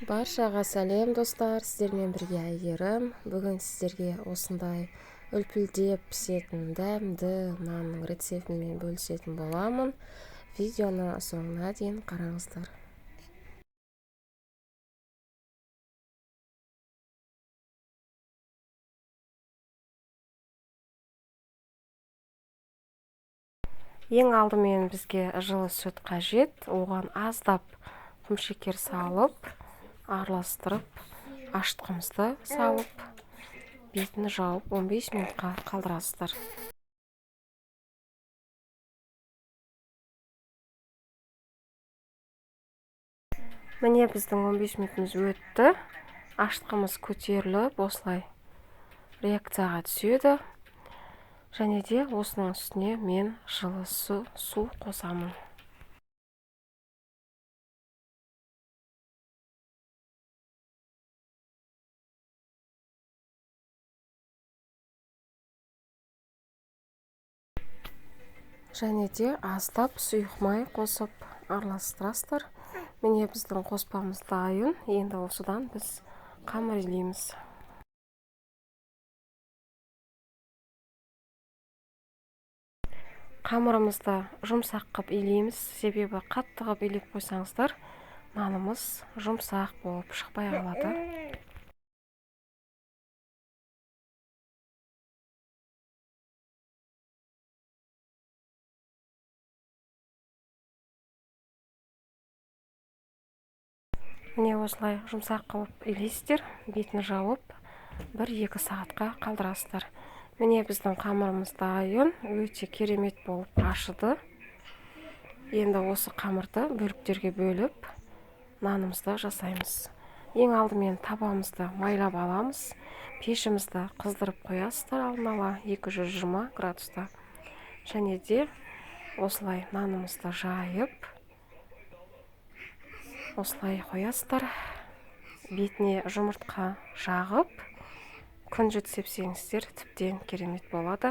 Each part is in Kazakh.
Баршаға сәлем достар, сіздермен бірге Әйгерім. Бүгін сіздерге осындай үлпілдеп пісетін дәмді нанның рецептімен бөлісетін боламын. Видеоны соңына дейін қараңыздар. Ең алдымен бізге жылы сүт қажет. Оған аздап құмшекер салып, араластырып, ашытқымызды салып, бетін жауып 15 минутқа қалдырасыздар. Міне біздің 15 минутымыз өтті. Ашытқымыз көтеріліп, осылай реакцияға түседі. Және де осының үстіне мен жылы су қосамын. Және де аздап сұйық май қосып араластырасыздар. Міне біздің қоспамыз дайын. Енді осыдан біз қамыр илейміз. Қамырымызды жұмсақ қып илейміз. Себебі қатты қып илеп қойсаңыздар, нанымыз жұмсақ болып шықпай қалады. Міне осылай жұмсақ қылып илейсіздер, бетін жауып 1-2 сағатқа қалдырасыздар. Міне біздің қамырымыз дайын, өте керемет болып ашыды. Енді осы қамырды бөліктерге бөліп, нанымызды жасаймыз. Ең алдымен табамызды майлап аламыз. Пешімізді қыздырып қоясыздар алдын ала 220 градуста. Және де осылай нанымызды жайып, осылай қоясыздар. Бетіне жұмыртқа жағып, күнжіт сепсеңіздер, тіптен керемет болады.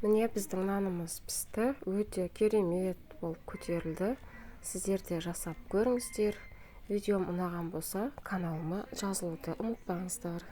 Міне біздің нанымыз пісті, өте керемет болып көтерілді. Сіздер де жасап көріңіздер. Видеом ұнаған болса, каналыма жазылуды ұмытпаңыздар.